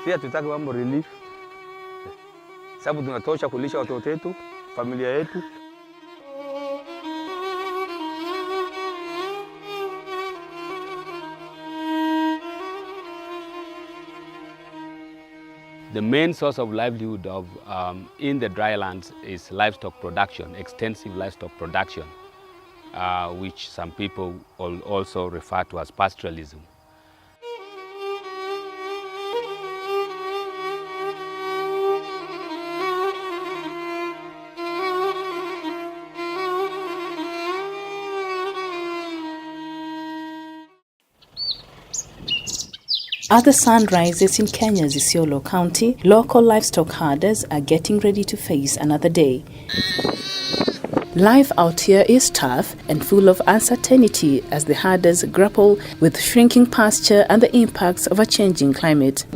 Pia tutaki mambo relief. Sababu tunatosha kulisha watoto wetu, familia yetu. The main source of livelihood of in the drylands is livestock production, extensive livestock production, which some people also refer to as pastoralism. As the sun rises in Kenya's Isiolo County, local livestock herders are getting ready to face another day. Life out here is tough and full of uncertainty as the herders grapple with shrinking pasture and the impacts of a changing climate.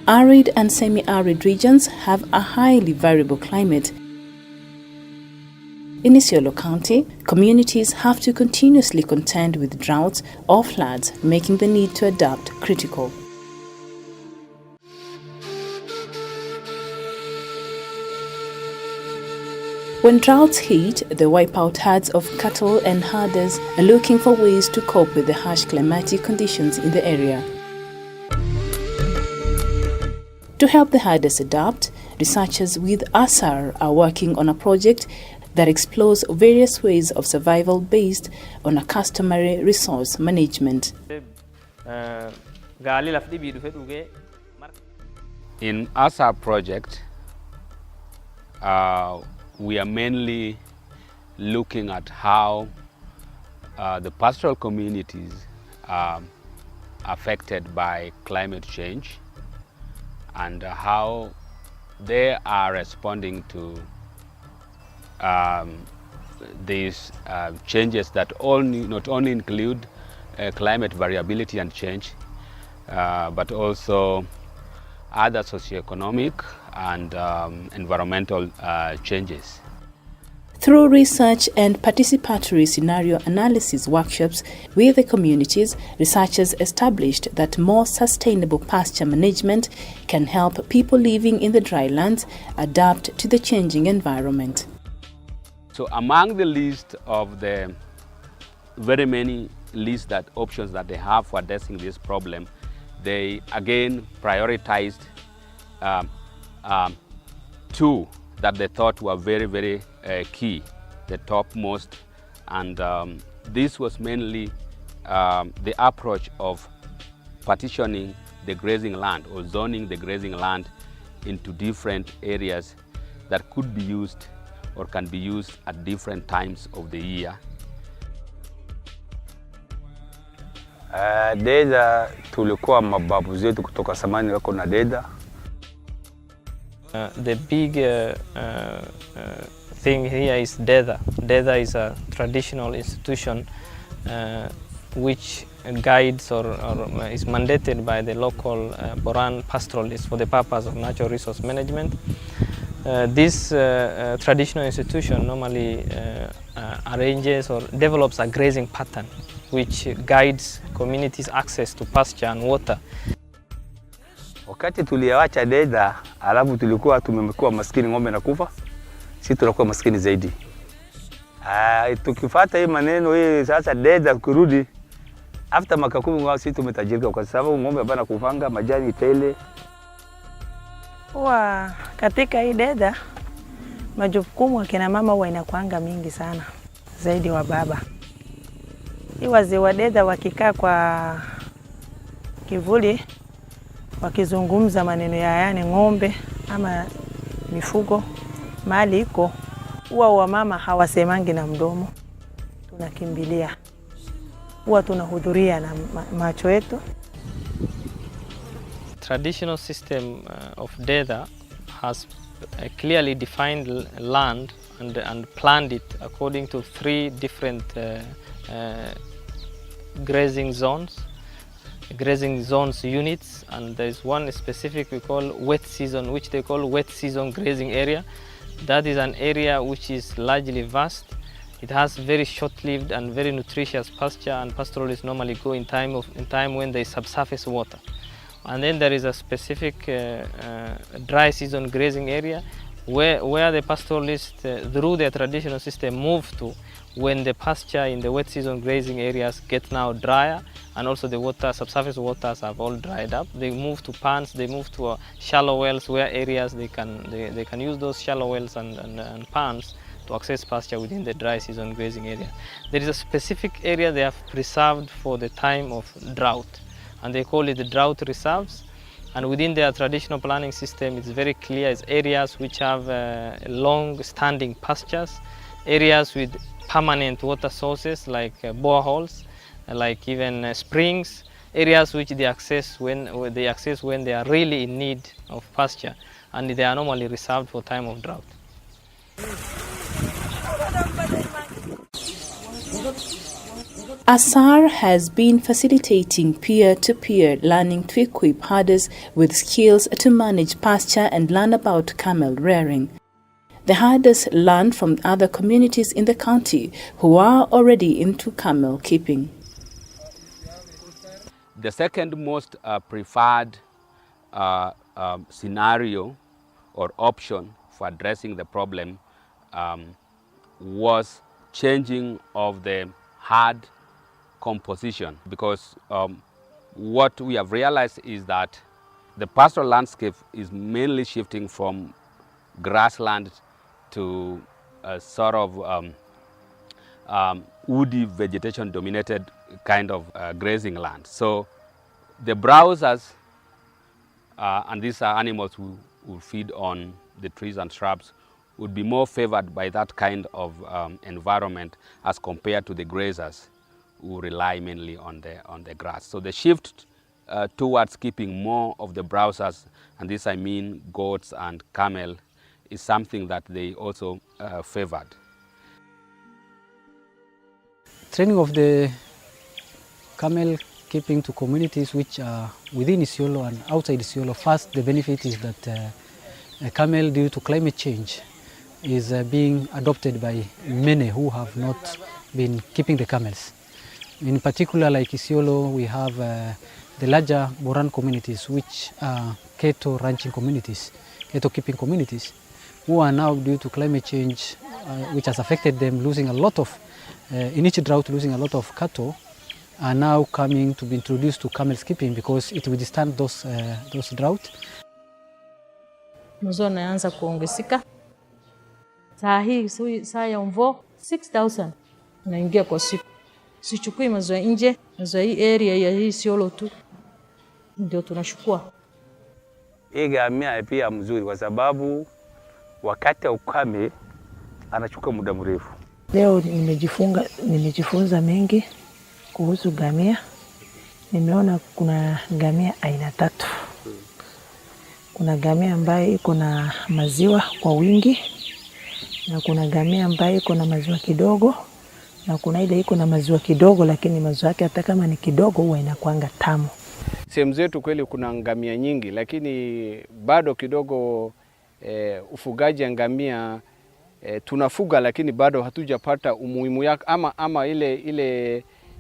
Arid and semi-arid regions have a highly variable climate. In Isiolo County, communities have to continuously contend with droughts or floods, making the need to adapt critical. When droughts hit, they wipe out herds of cattle, and herders are looking for ways to cope with the harsh climatic conditions in the area. To help the herders adapt, researchers with ASSAR are working on a project that explores various ways of survival based on a customary resource management. In ASSAR project, we are mainly looking at how the pastoral communities are affected by climate change and how they are responding to these changes that not only include climate variability and change, but also other socioeconomic and environmental changes. Through research and participatory scenario analysis workshops with the communities, researchers established that more sustainable pasture management can help people living in the drylands adapt to the changing environment. So among the list of the very many options that they have for addressing this problem, they again prioritized two that they thought were very, very key, the topmost. And this was mainly the approach of partitioning the grazing land or zoning the grazing land into different areas that could be used or can be used at different times of the year. Dedha tulikuwa mababu zetu kutoka zamani wako na Dedha. The big thing here is Dedha. Dedha is a traditional institution which guides or is mandated by the local Boran pastoralists for the purpose of natural resource management. This traditional institution normally arranges or develops a grazing pattern which guides communities' access to pasture and water. Wakati tuliawacha Dedha, alafu tulikuwa tumekuwa maskini, ng'ombe na kufa, sisi tunakuwa maskini zaidi. Tukifuata hii maneno hii sasa Dedha kurudi, after miaka 10 sisi tumetajirika kwa sababu ng'ombe bana kufanga majani tele. Katika hii Dedha majukumu ya kina mama huwa inakuanga mingi sana zaidi wa baba. Hii wazee wa Dedha wakikaa kwa kivuli wakizungumza maneno ya yani ng'ombe ama mifugo mali iko, huwa wamama hawasemangi na mdomo, tunakimbilia, huwa tunahudhuria na macho yetu. Traditional system of Dedha has clearly defined land and planned it according to 3 different grazing zones units, and there is one specific we call wet season, which they call wet season grazing area. That is an area which is largely vast, It has very short-lived and very nutritious pasture, and pastoralists normally go in time when there is subsurface water. And then there is a specific dry season grazing area where the pastoralists, through their traditional system, move to when the pasture in the wet season grazing areas get now drier, and also the subsurface waters have all dried up. They move to ponds, they move to shallow wells, where areas they can use those shallow wells and ponds to access pasture within the dry season grazing area. There is a specific area they have preserved for the time of drought, and they call it the drought reserves. And within their traditional planning system, it's very clear, it's areas which have long-standing pastures, areas with permanent water sources like boreholes, like even springs, areas which they access when they are really in need of pasture, and they are normally reserved for time of drought. ASSAR has been facilitating peer-to-peer learning to equip herders with skills to manage pasture and learn about camel rearing. The herders learn from other communities in the county who are already into camel keeping. The second most preferred scenario or option for addressing the problem was changing of the herd composition, because what we have realized is that the pastoral landscape is mainly shifting from grassland to a sort of woody vegetation dominated kind of grazing land. So the browsers, and these are animals who feed on the trees and shrubs, would be more favored by that kind of environment as compared to the grazers who rely mainly on the grass. So the shift towards keeping more of the browsers, and this I mean goats and camel, is something that they also favored. Training of the camel keeping to communities which are within Isiolo and outside Isiolo. First, the benefit is that a camel, due to climate change, is being adopted by many who have not been keeping the camels. In particular, like Isiolo, we have the larger Boran communities, which are cattle ranching communities, cattle keeping communities, who are now, due to climate change, which has affected them, losing a lot of, in each drought, losing a lot of cattle, are now coming to be introduced to camel keeping because it will withstand those drought. Maziwa yanaanza kuongezeka. Saa hii saa ya mvua 6,000 naingia kwa siku. Sichukui maziwa nje, maziwa hii area ya hii Isiolo tu ndio tunachukua. Hii ngamia pia mzuri kwa sababu wakati wa ukame anachukua muda mrefu. Leo nimejifunza mengi kuhusu ngamia. Nimeona kuna ngamia aina 3. Kuna ngamia ambaye iko na maziwa kwa wingi, na kuna ngamia ambaye iko na maziwa kidogo, na kuna ile iko na maziwa kidogo lakini maziwa yake hata kama ni kidogo huwa inakuanga tamu. Sehemu zetu kweli kuna ngamia nyingi, lakini bado kidogo ufugaji wa ngamia tunafuga, lakini bado hatujapata umuhimu yake ama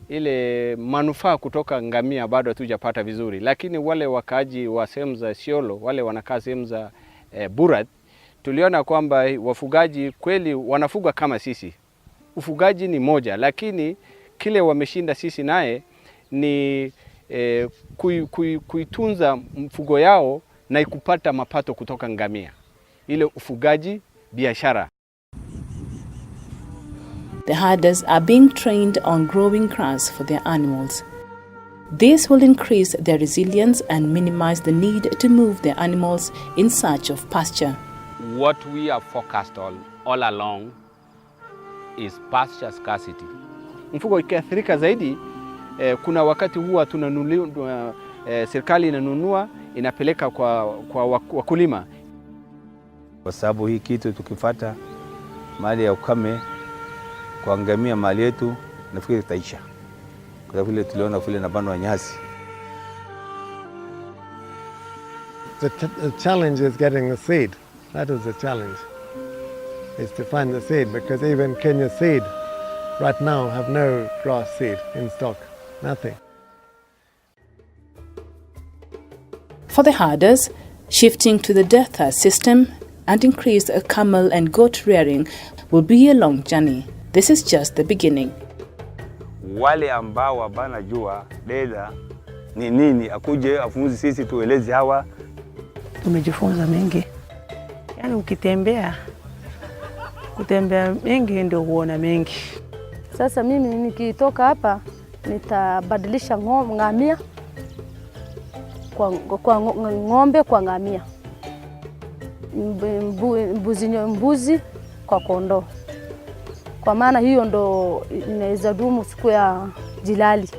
ile manufaa kutoka ngamia bado hatujapata vizuri. Lakini wale wakaaji wa sehemu za Isiolo, wale wanakaa sehemu za Boran, tuliona kwamba wafugaji kweli wanafuga kama sisi. Ufugaji ni moja, lakini kile wameshinda sisi naye ni kuitunza mfugo yao na kupata mapato kutoka ngamia. Ile ufugaji biashara. The herders are being trained on growing grass for their animals. This will increase their resilience and minimize the need to move their animals in search of pasture. What we are focused on all along is pasture scarcity. Mfugo ikiathirika zaidi, kuna wakati huwa tunanunua, serikali inanunua inapeleka kwa wakulima. Kwa sababu hii kitu tukifuata mali ya ukame kwa ngamia mali yetu nafikiri itaisha. Kwa vile tuliona vile na bando wa nyasi. The challenge is getting the seed. That is the challenge. Is to find the seed, because even Kenya seed right now have no grass seed in stock, nothing. For the herders, shifting to the Dedha system and increased camel and goat rearing will be a long journey. This is just the beginning. Wale ambao wabana jua Dedha ni nini, akuje afunzi sisi tueleze hawa. Tumejifunza mengi. Yaani ukitembea, kutembea mengi ndio huona mengi. Sasa mimi nikitoka hapa nitabadilisha ngamia kwa ng'ombe kwa ngamia. Mbuzi kwa kondoo. Kwa maana hiyo ndo inaweza dumu siku ya jilali.